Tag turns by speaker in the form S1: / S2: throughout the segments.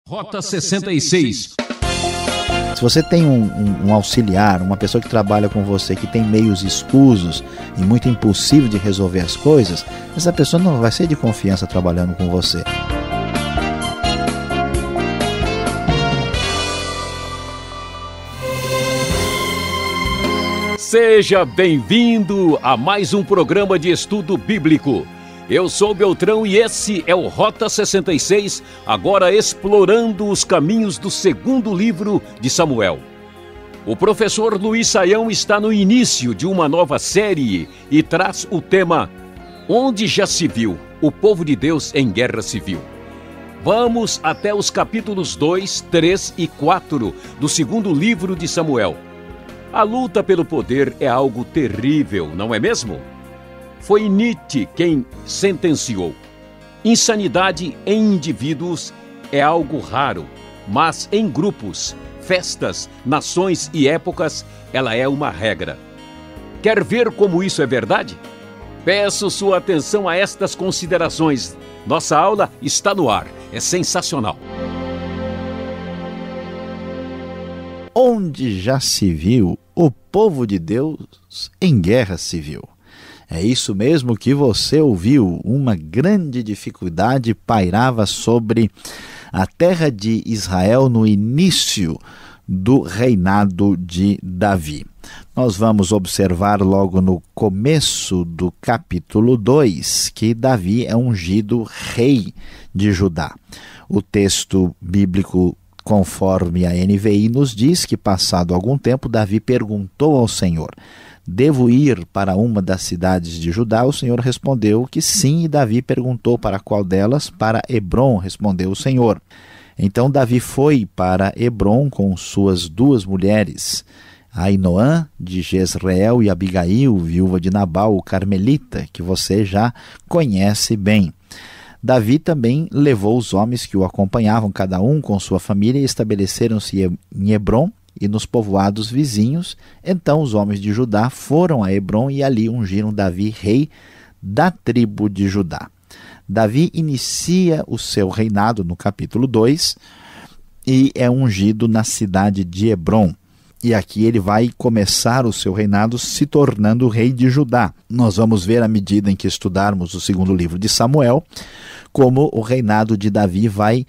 S1: Rota 66.
S2: Se você tem um auxiliar, uma pessoa que trabalha com você, que tem meios escusos e muito impulsivo de resolver as coisas, essa pessoa não vai ser de confiança trabalhando com você.
S1: Seja bem-vindo a mais um programa de estudo bíblico. Eu sou Beltrão e esse é o Rota 66, agora explorando os caminhos do segundo livro de Samuel. O professor Luiz Saião está no início de uma nova série e traz o tema Onde já se viu o povo de Deus em guerra civil. Vamos até os capítulos 2, 3 e 4 do segundo livro de Samuel. A luta pelo poder é algo terrível, não é mesmo? Foi Nietzsche quem sentenciou: insanidade em indivíduos é algo raro, mas em grupos, festas, nações e épocas, ela é uma regra. Quer ver como isso é verdade? Peço sua atenção a estas considerações. Nossa aula está no ar. É sensacional.
S2: Onde já se viu o povo de Deus em guerra civil? É isso mesmo que você ouviu. Uma grande dificuldade pairava sobre a terra de Israel no início do reinado de Davi. Nós vamos observar logo no começo do capítulo 2 que Davi é ungido rei de Judá. O texto bíblico, conforme a NVI, nos diz que, passado algum tempo, Davi perguntou ao Senhor: devo ir para uma das cidades de Judá? O Senhor respondeu que sim, e Davi perguntou para qual delas? Para Hebrom, respondeu o Senhor. Então Davi foi para Hebrom com suas duas mulheres, Ainoã de Jezreel e Abigail, viúva de Nabal, o carmelita, que você já conhece bem. Davi também levou os homens que o acompanhavam, cada um com sua família, e estabeleceram-se em Hebrom e nos povoados vizinhos. Então os homens de Judá foram a Hebrom e ali ungiram Davi rei da tribo de Judá. Davi inicia o seu reinado no capítulo 2 e é ungido na cidade de Hebrom. E aqui ele vai começar o seu reinado se tornando rei de Judá. Nós vamos ver, à medida em que estudarmos o segundo livro de Samuel, como o reinado de Davi vai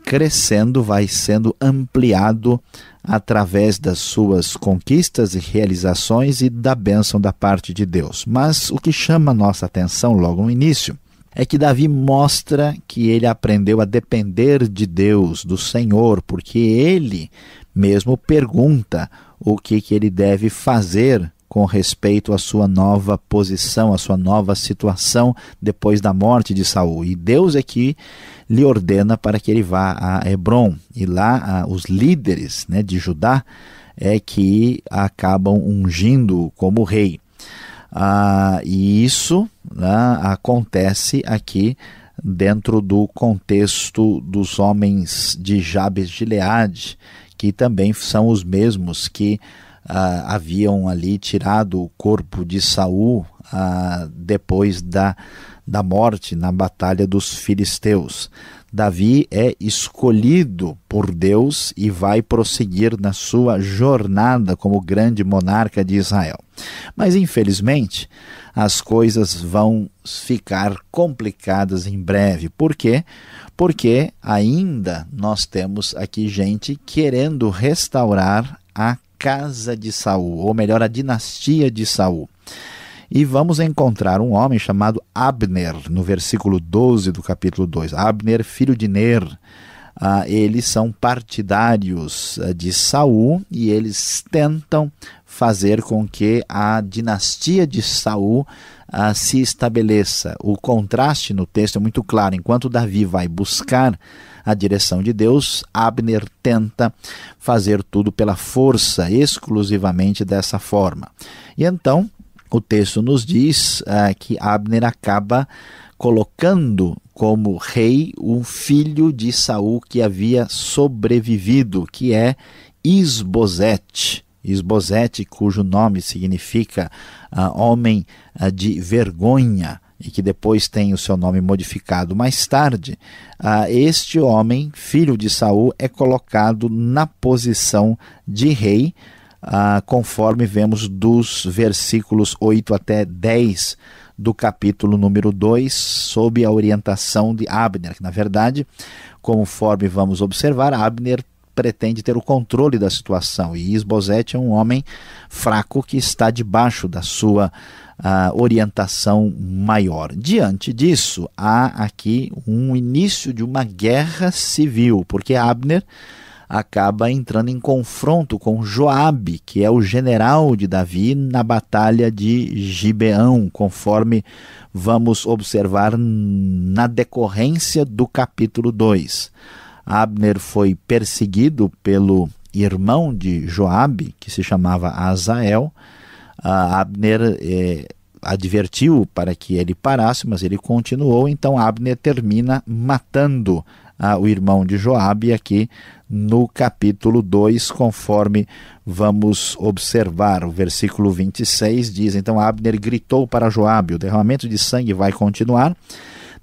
S2: crescendo, vai sendo ampliado através das suas conquistas e realizações e da bênção da parte de Deus. Mas o que chama a nossa atenção logo no início é que Davi mostra que ele aprendeu a depender de Deus, do Senhor, porque ele mesmo pergunta o que ele deve fazer com respeito à sua nova posição, à sua nova situação depois da morte de Saul. E Deus é que lhe ordena para que ele vá a Hebrom. E lá os líderes, de Judá é que acabam ungindo como rei. E isso acontece aqui dentro do contexto dos homens de Jabes de Gileade, que também são os mesmos que haviam ali tirado o corpo de Saul depois da morte na batalha dos filisteus. Davi é escolhido por Deus e vai prosseguir na sua jornada como grande monarca de Israel. Mas, infelizmente, as coisas vão ficar complicadas em breve. Por quê? Porque ainda nós temos aqui gente querendo restaurar a casa de Saul, ou melhor, a dinastia de Saul. E vamos encontrar um homem chamado Abner, no versículo 12 do capítulo 2. Abner, filho de Ner. Eles são partidários de Saul e eles tentam fazer com que a dinastia de Saul se estabeleça. O contraste no texto é muito claro. Enquanto Davi vai buscar a direção de Deus, Abner tenta fazer tudo pela força, exclusivamente dessa forma. E então o texto nos diz que Abner acaba colocando como rei um filho de Saul que havia sobrevivido, que é Isbosete. Isbosete, cujo nome significa homem de vergonha. e que depois tem o seu nome modificado mais tarde, este homem, filho de Saul, é colocado na posição de rei, conforme vemos dos versículos 8 até 10 do capítulo número 2, sob a orientação de Abner, que na verdade, conforme vamos observar, Abner pretende ter o controle da situação, e Isbosete é um homem fraco que está debaixo da sua orientação maior. Diante disso, há aqui um início de uma guerra civil, porque Abner acaba entrando em confronto com Joabe, que é o general de Davi, na batalha de Gibeão, conforme vamos observar na decorrência do capítulo 2. Abner foi perseguido pelo irmão de Joabe, que se chamava Asael. Abner advertiu para que ele parasse, mas ele continuou, então Abner termina matando o irmão de Joabe aqui no capítulo 2, conforme vamos observar. O versículo 26 diz: então Abner gritou para Joabe: o derramamento de sangue vai continuar?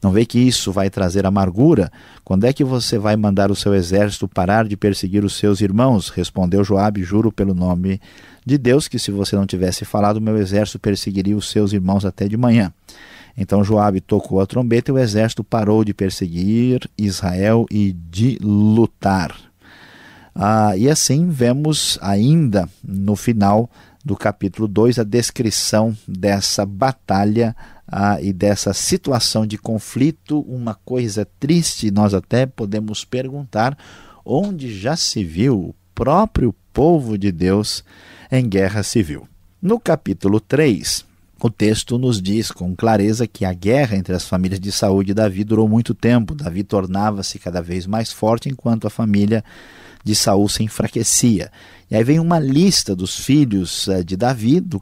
S2: Não vê que isso vai trazer amargura? Quando é que você vai mandar o seu exército parar de perseguir os seus irmãos? Respondeu Joabe: juro pelo nome de Deus que se você não tivesse falado, meu exército perseguiria os seus irmãos até de manhã. Então Joabe tocou a trombeta e o exército parou de perseguir Israel e de lutar. E assim vemos ainda no final do capítulo 2 a descrição dessa batalha e dessa situação de conflito, uma coisa triste. Nós até podemos perguntar onde já se viu o próprio povo de Deus em guerra civil. No capítulo 3, o texto nos diz com clareza que a guerra entre as famílias de Saul e de Davi durou muito tempo. Davi tornava-se cada vez mais forte, enquanto a família de Saul se enfraquecia. E aí vem uma lista dos filhos de Davi, do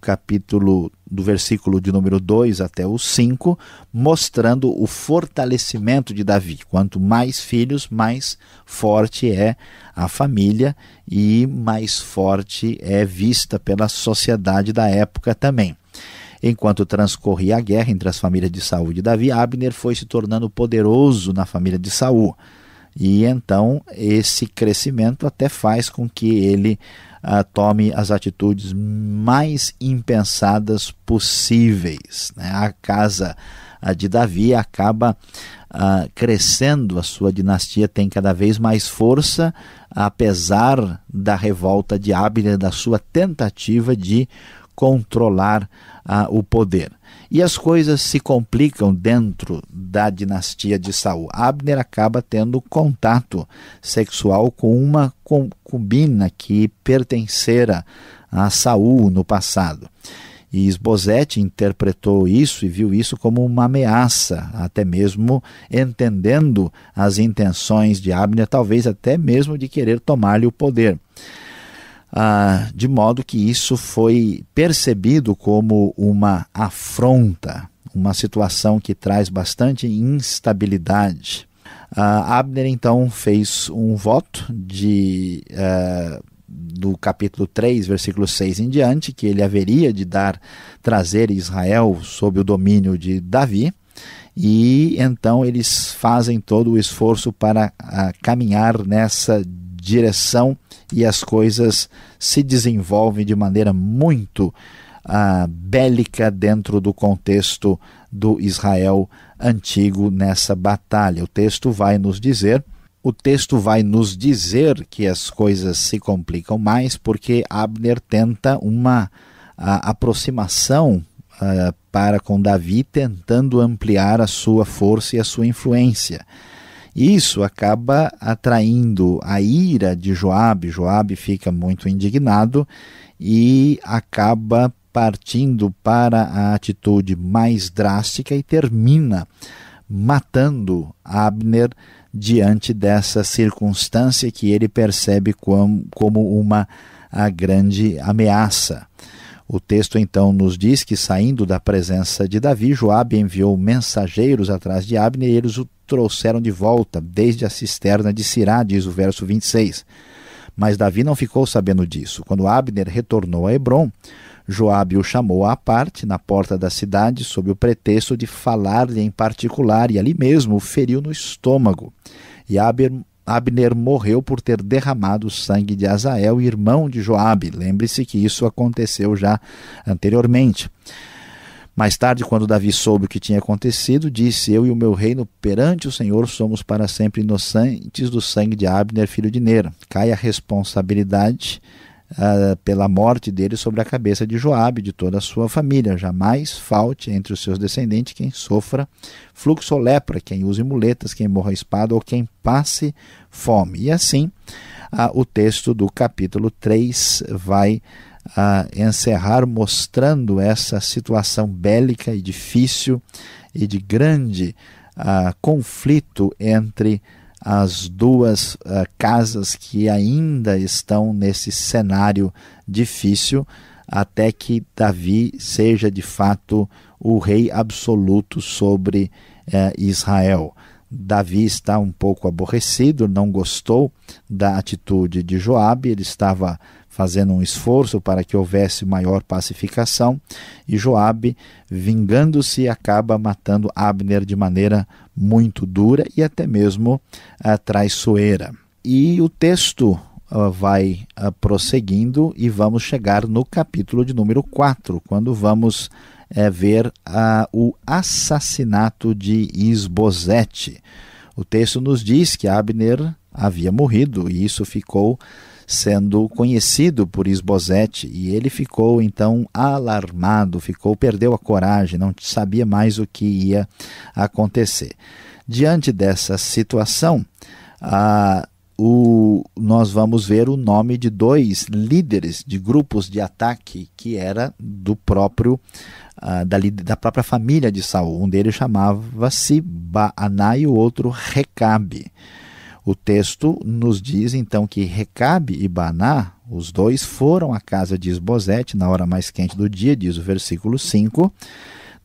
S2: versículo de número 2 até o 5, mostrando o fortalecimento de Davi. Quanto mais filhos, mais forte é a família e mais forte é vista pela sociedade da época também. Enquanto transcorria a guerra entre as famílias de Saul e de Davi, Abner foi se tornando poderoso na família de Saul. E então esse crescimento até faz com que ele tome as atitudes mais impensadas possíveis, né? A casa de Davi acaba crescendo, a sua dinastia tem cada vez mais força, apesar da revolta de Abner, da sua tentativa de controlar o poder. E as coisas se complicam dentro da dinastia de Saul. Abner acaba tendo contato sexual com uma concubina que pertencera a Saul no passado. E Isbosete interpretou isso e viu isso como uma ameaça, até mesmo entendendo as intenções de Abner, talvez até mesmo de querer tomar-lhe o poder. De modo que isso foi percebido como uma afronta, uma situação que traz bastante instabilidade. Abner então fez um voto do capítulo 3, versículo 6 em diante, que ele haveria de trazer Israel sob o domínio de Davi, e então eles fazem todo o esforço para caminhar nessa direção, e as coisas se desenvolvem de maneira muito bélica dentro do contexto do Israel antigo nessa batalha. O texto vai nos dizer que as coisas se complicam mais porque Abner tenta uma aproximação para com Davi, tentando ampliar a sua força e a sua influência. Isso acaba atraindo a ira de Joabe. Joabe fica muito indignado e acaba partindo para a atitude mais drástica e termina matando Abner diante dessa circunstância que ele percebe como uma grande ameaça. O texto então nos diz que, saindo da presença de Davi, Joabe enviou mensageiros atrás de Abner e eles o trouxeram de volta desde a cisterna de Sirá, diz o verso 26. Mas Davi não ficou sabendo disso. Quando Abner retornou a Hebrom, Joabe o chamou à parte na porta da cidade sob o pretexto de falar-lhe em particular, e ali mesmo o feriu no estômago. E Abner morreu por ter derramado o sangue de Asael, irmão de Joabe. Lembre-se que isso aconteceu já anteriormente. Mais tarde, quando Davi soube o que tinha acontecido, disse: eu e o meu reino perante o Senhor somos para sempre inocentes do sangue de Abner, filho de Ner. Cai a responsabilidade pela morte dele sobre a cabeça de Joabe e de toda a sua família. Jamais falte entre os seus descendentes quem sofra fluxo ou lepra, quem use muletas, quem morra a espada ou quem passe fome. E assim, o texto do capítulo 3 vai encerrar mostrando essa situação bélica e difícil e de grande conflito entre as duas casas que ainda estão nesse cenário difícil, até que Davi seja de fato o rei absoluto sobre Israel. Davi está um pouco aborrecido, não gostou da atitude de Joabe, ele estava fazendo um esforço para que houvesse maior pacificação, e Joabe, vingando-se, acaba matando Abner de maneira muito dura e até mesmo traiçoeira. E o texto vai prosseguindo e vamos chegar no capítulo de número 4, quando vamos ver o assassinato de Isbosete. O texto nos diz que Abner havia morrido e isso ficou sendo conhecido por Isbosete, e ele ficou então alarmado, perdeu a coragem, não sabia mais o que ia acontecer. Diante dessa situação, nós vamos ver o nome de dois líderes de grupos de ataque que era do próprio da própria família de Saul. Um deles chamava-se Baaná e o outro Recabe. O texto nos diz então que Recabe e Baaná, os dois, foram à casa de Isbosete na hora mais quente do dia, diz o versículo 5.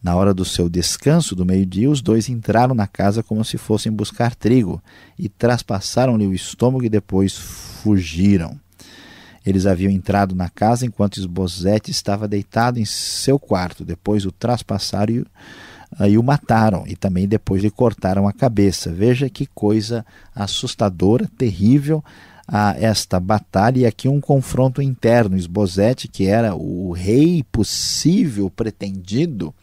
S2: Na hora do seu descanso do meio-dia, os dois entraram na casa como se fossem buscar trigo e traspassaram-lhe o estômago e depois fugiram. Eles haviam entrado na casa enquanto Isbosete estava deitado em seu quarto. Depois o traspassaram e o mataram, e também depois lhe cortaram a cabeça. Veja que coisa assustadora, terrível esta batalha, e aqui um confronto interno. Isbosete, que era o rei possível pretendido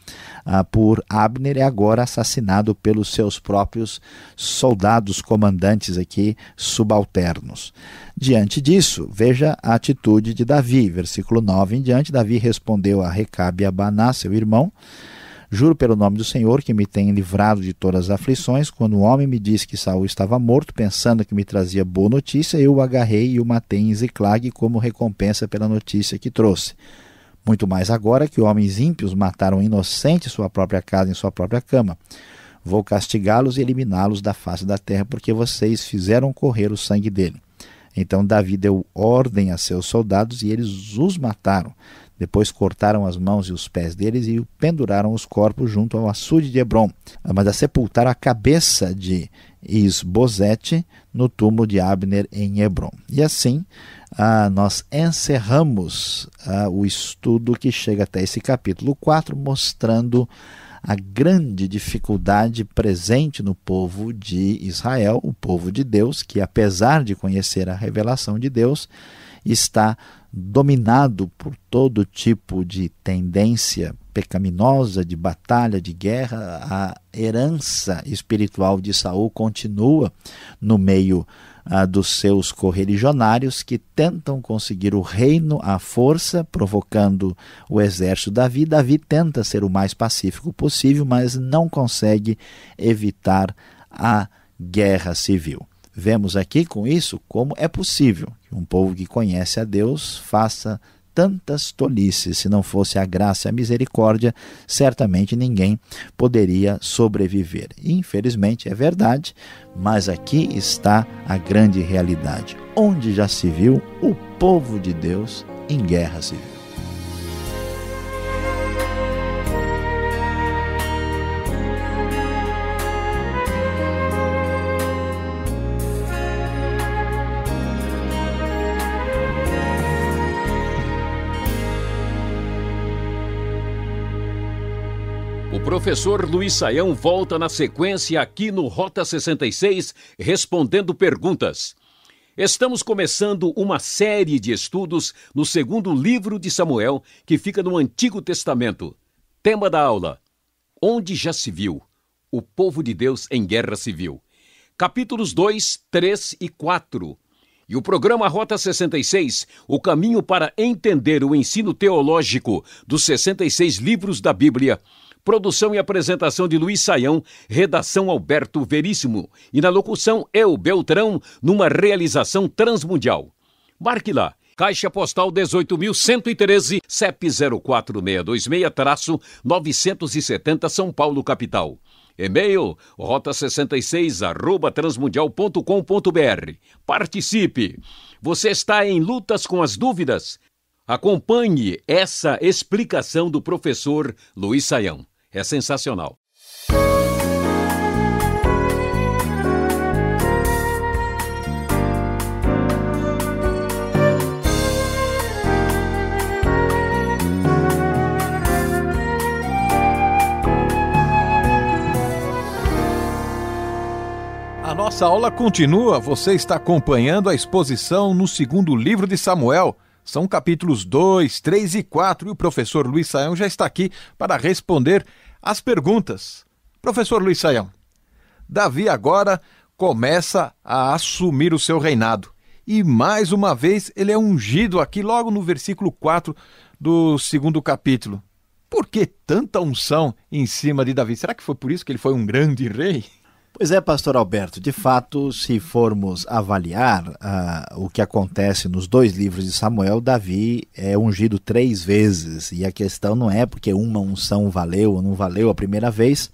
S2: por Abner, é agora assassinado pelos seus próprios soldados comandantes aqui subalternos. Diante disso, veja a atitude de Davi, versículo 9 em diante. Davi respondeu a Recabe e a Baaná, seu irmão: juro pelo nome do Senhor que me tem livrado de todas as aflições, quando um homem me disse que Saul estava morto, pensando que me trazia boa notícia, eu o agarrei e o matei em Ziclag como recompensa pela notícia que trouxe. Muito mais agora que homens ímpios mataram inocente em sua própria casa, em sua própria cama. Vou castigá-los e eliminá-los da face da terra, porque vocês fizeram correr o sangue dele. Então Davi deu ordem a seus soldados e eles os mataram. Depois cortaram as mãos e os pés deles e penduraram os corpos junto ao açude de Hebrom, mas sepultaram a cabeça de Isbosete no túmulo de Abner em Hebrom. E assim nós encerramos o estudo que chega até esse capítulo 4, mostrando a grande dificuldade presente no povo de Israel, o povo de Deus, que apesar de conhecer a revelação de Deus, está dominado por todo tipo de tendência pecaminosa, de batalha, de guerra. A herança espiritual de Saul continua no meio dos seus correligionários, que tentam conseguir o reino à força, provocando o exército de Davi. Davi tenta ser o mais pacífico possível, mas não consegue evitar a guerra civil. Vemos aqui com isso como é possível que um povo que conhece a Deus faça tantas tolices. Se não fosse a graça e a misericórdia, certamente ninguém poderia sobreviver. Infelizmente é verdade, mas aqui está a grande realidade. Onde já se viu o povo de Deus em guerra civil?
S1: O professor Luiz Saião volta na sequência aqui no Rota 66, respondendo perguntas. Estamos começando uma série de estudos no segundo livro de Samuel, que fica no Antigo Testamento. Tema da aula: Onde já se viu o povo de Deus em guerra civil. Capítulos 2, 3 e 4. E o programa Rota 66, o caminho para entender o ensino teológico dos 66 livros da Bíblia. Produção e apresentação de Luiz Saião, redação Alberto Veríssimo e na locução eu, Beltrão, numa realização transmundial. Marque lá, Caixa Postal 18.113, CEP 04626-970 São Paulo, capital. E-mail rota66@transmundial.com.br. Participe! Você está em lutas com as dúvidas? Acompanhe essa explicação do professor Luiz Saião. É sensacional.
S3: A nossa aula continua. Você está acompanhando a exposição no segundo livro de Samuel. São capítulos 2, 3 e 4 e o professor Luiz Saião já está aqui para responder as perguntas. Professor Luiz Saião, Davi agora começa a assumir o seu reinado. E mais uma vez ele é ungido aqui logo no versículo 4 do segundo capítulo. Por que tanta unção em cima de Davi? Será que foi por isso que ele foi um grande rei?
S2: Pois é, pastor Alberto, de fato, se formos avaliar o que acontece nos dois livros de Samuel, Davi é ungido 3 vezes, e a questão não é porque uma unção valeu ou não valeu a primeira vez.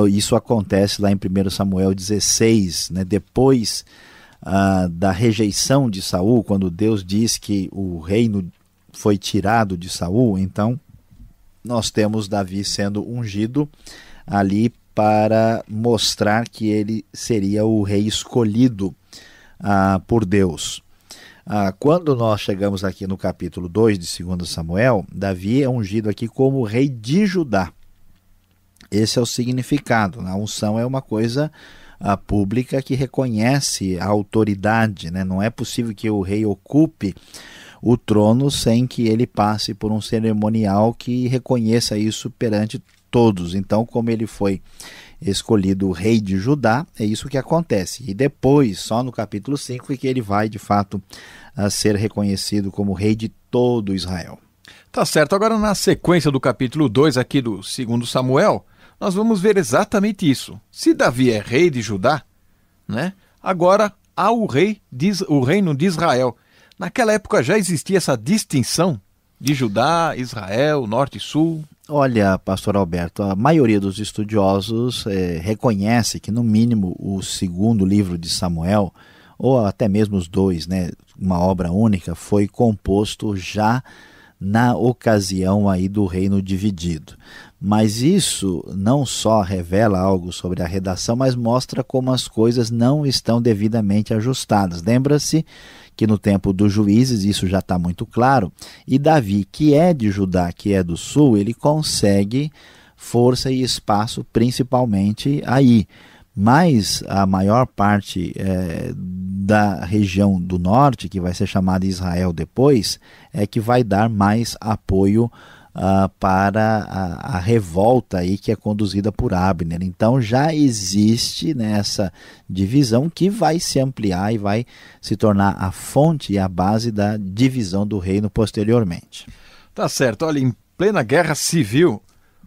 S2: Isso acontece lá em 1 Samuel 16, né? Depois da rejeição de Saul, quando Deus diz que o reino foi tirado de Saul, então nós temos Davi sendo ungido ali para mostrar que ele seria o rei escolhido por Deus. Quando nós chegamos aqui no capítulo 2 de 2 Samuel, Davi é ungido aqui como rei de Judá. Esse é o significado. A unção é uma coisa pública que reconhece a autoridade, né? Não é possível que o rei ocupe o trono sem que ele passe por um cerimonial que reconheça isso perante todos. Então, como ele foi escolhido rei de Judá, é isso que acontece. E depois, só no capítulo 5, é que ele vai, de fato, a ser reconhecido como rei de todo Israel.
S3: Tá certo. Agora, na sequência do capítulo 2 aqui do 2 Samuel, nós vamos ver exatamente isso. Se Davi é rei de Judá, né? Agora há o reino de Israel. Naquela época já existia essa distinção de Judá, Israel, norte e sul.
S2: Olha, pastor Alberto, a maioria dos estudiosos reconhece que, no mínimo, o segundo livro de Samuel, ou até mesmo os dois, né, uma obra única, foi composto já na ocasião aí do reino dividido. Mas isso não só revela algo sobre a redação, mas mostra como as coisas não estão devidamente ajustadas. Lembra-se que no tempo dos juízes, isso já está muito claro, e Davi, que é de Judá, que é do sul, ele consegue força e espaço principalmente aí. Mas a maior parte da região do norte, que vai ser chamada Israel depois, é que vai dar mais apoio para a revolta aí que é conduzida por Abner. Então já existe nessa divisão que vai se ampliar e vai se tornar a fonte e a base da divisão do reino posteriormente.
S3: Tá certo. Olha, em plena guerra civil,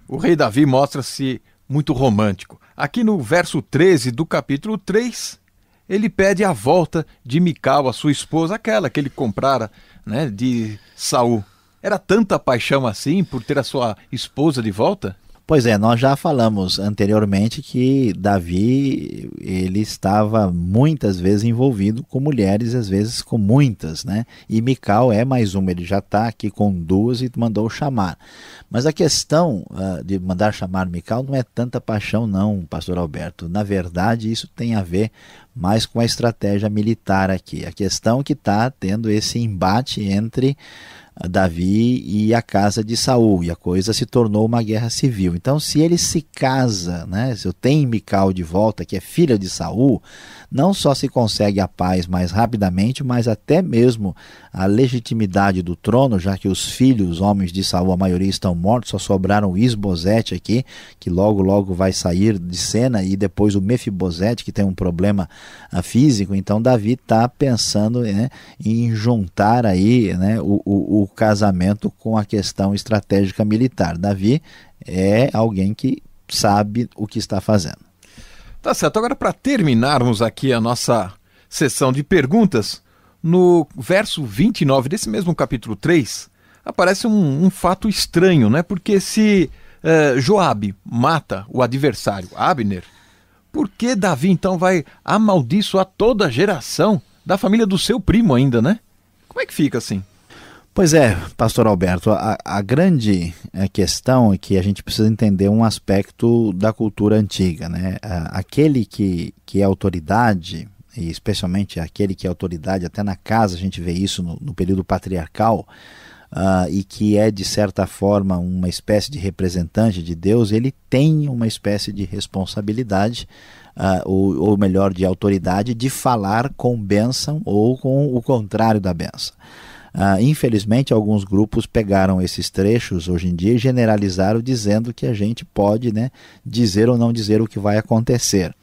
S3: o rei Davi mostra-se muito romântico. Aqui no verso 13 do capítulo 3, ele pede a volta de Mical, a sua esposa, aquela que ele comprara, né, de Saul. Era tanta paixão assim por ter a sua esposa de volta?
S2: Pois é, nós já falamos anteriormente que Davi, ele estava muitas vezes envolvido com mulheres, às vezes com muitas, né? E Mical é mais uma, ele já está aqui com 2 e mandou chamar. Mas a questão de mandar chamar Mical não é tanta paixão não, pastor Alberto. Na verdade, isso tem a ver mais com a estratégia militar aqui. A questão que está tendo esse embate entre Davi e a casa de Saul, e a coisa se tornou uma guerra civil. Então, se ele se casa, né, se eu tenho Mical de volta, que é filha de Saul, não só se consegue a paz mais rapidamente, mas até mesmo a legitimidade do trono, já que os filhos, homens de Saul, a maioria estão mortos, só sobraram Isbosete aqui, que logo vai sair de cena, e depois o Mefibosete, que tem um problema físico. Então Davi está pensando, né, em juntar aí, né, o casamento com a questão estratégica militar. Davi é alguém que sabe o que está fazendo.
S3: Tá certo. Agora, para terminarmos aqui a nossa sessão de perguntas, no verso 29 desse mesmo capítulo 3, aparece um fato estranho, né? Porque se Joabe mata o adversário, Abner, por que Davi então vai amaldiçoar toda a geração da família do seu primo ainda, né? Como é que fica assim?
S2: Pois é, pastor Alberto, a grande questão é que a gente precisa entender um aspecto da cultura antiga, né? Aquele que é autoridade, e especialmente aquele que é autoridade, até na casa a gente vê isso no período patriarcal, e que é de certa forma uma espécie de representante de Deus, ele tem uma espécie de responsabilidade, ou melhor, de autoridade, de falar com bênção ou com o contrário da bênção. Infelizmente, alguns grupos pegaram esses trechos hoje em dia e generalizaram, dizendo que a gente pode, né, dizer ou não dizer o que vai acontecer.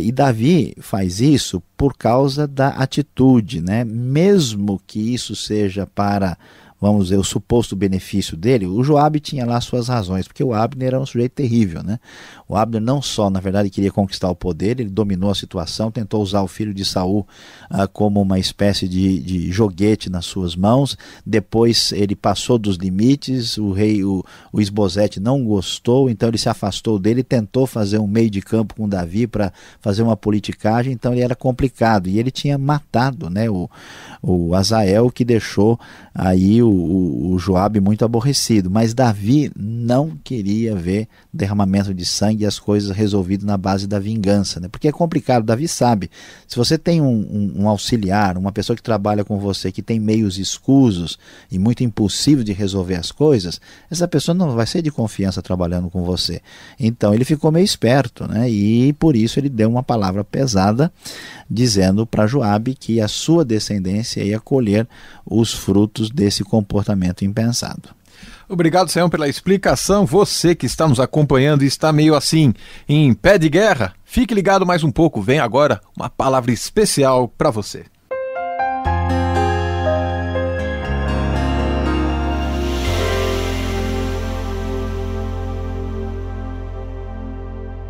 S2: E Davi faz isso por causa da atitude, né? Mesmo que isso seja para, vamos dizer, o suposto benefício dele. O Joabe tinha lá suas razões, porque o Abner era um sujeito terrível, né? O Abner não só, na verdade, queria conquistar o poder, ele dominou a situação, tentou usar o filho de Saul como uma espécie de joguete nas suas mãos. Depois ele passou dos limites, o Isbosete não gostou, então ele se afastou dele, tentou fazer um meio de campo com Davi para fazer uma politicagem, então ele era complicado. E ele tinha matado, né, o Azael, que deixou aí o Joabe muito aborrecido. Mas Davi não queria ver derramamento de sangue e as coisas resolvidas na base da vingança, né? Porque é complicado. Davi sabe, se você tem um auxiliar, uma pessoa que trabalha com você, que tem meios escusos e muito impulsivo de resolver as coisas, essa pessoa não vai ser de confiança trabalhando com você. Então ele ficou meio esperto, né? E por isso ele deu uma palavra pesada, dizendo para Joabe que a sua descendência ia colher os frutos desse comportamento impensado.
S3: Obrigado, Sayão, pela explicação. Você que está nos acompanhando e está meio assim em pé de guerra, fique ligado mais um pouco. Vem agora uma palavra especial para você.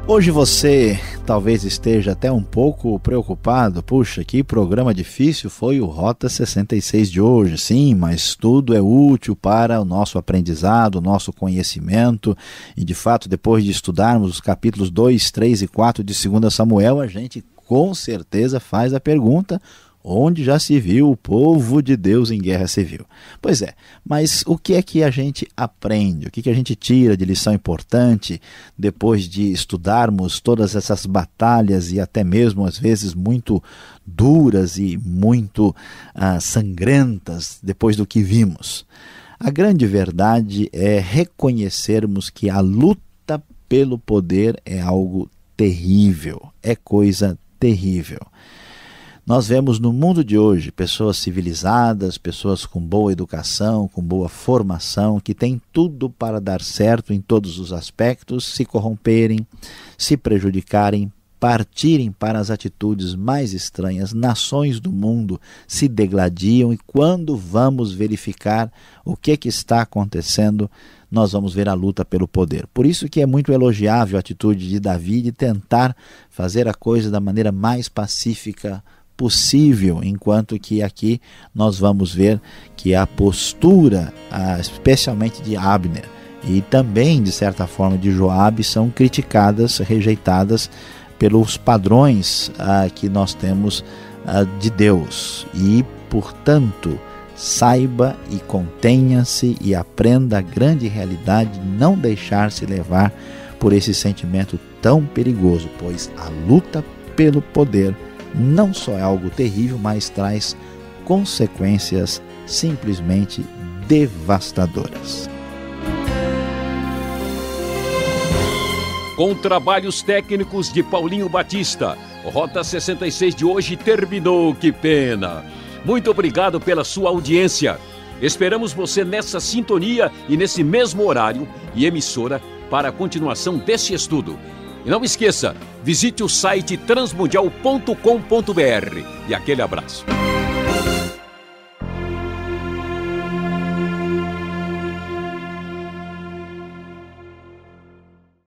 S2: Hoje você talvez esteja até um pouco preocupado. Puxa, que programa difícil foi o Rota 66 de hoje. Sim, mas tudo é útil para o nosso aprendizado, o nosso conhecimento. E de fato, depois de estudarmos os capítulos 2, 3 e 4 de 2 Samuel, a gente com certeza faz a pergunta: onde já se viu o povo de Deus em guerra civil? Pois é, mas o que é que a gente aprende? O que a gente tira de lição importante depois de estudarmos todas essas batalhas e até mesmo às vezes muito duras e muito sangrentas depois do que vimos? A grande verdade é reconhecermos que a luta pelo poder é algo terrível, é coisa terrível. Nós vemos no mundo de hoje pessoas civilizadas, pessoas com boa educação, com boa formação, que têm tudo para dar certo em todos os aspectos, se corromperem, se prejudicarem, partirem para as atitudes mais estranhas. Nações do mundo se degladiam e quando vamos verificar o que está acontecendo, nós vamos ver a luta pelo poder. Por isso que é muito elogiável a atitude de Davi de tentar fazer a coisa da maneira mais pacífica possível, enquanto que aqui nós vamos ver que a postura, especialmente de Abner e também de certa forma de Joabe, são criticadas, rejeitadas pelos padrões que nós temos de Deus. E portanto, saiba e contenha-se e aprenda a grande realidade de não deixar-se levar por esse sentimento tão perigoso, pois a luta pelo poder não só é algo terrível, mas traz consequências simplesmente devastadoras.
S1: Com trabalhos técnicos de Paulinho Batista, Rota 66 de hoje terminou, que pena. Muito obrigado pela sua audiência. Esperamos você nessa sintonia e nesse mesmo horário e emissora para a continuação desse estudo. E não esqueça, visite o site transmundial.com.br. E aquele abraço.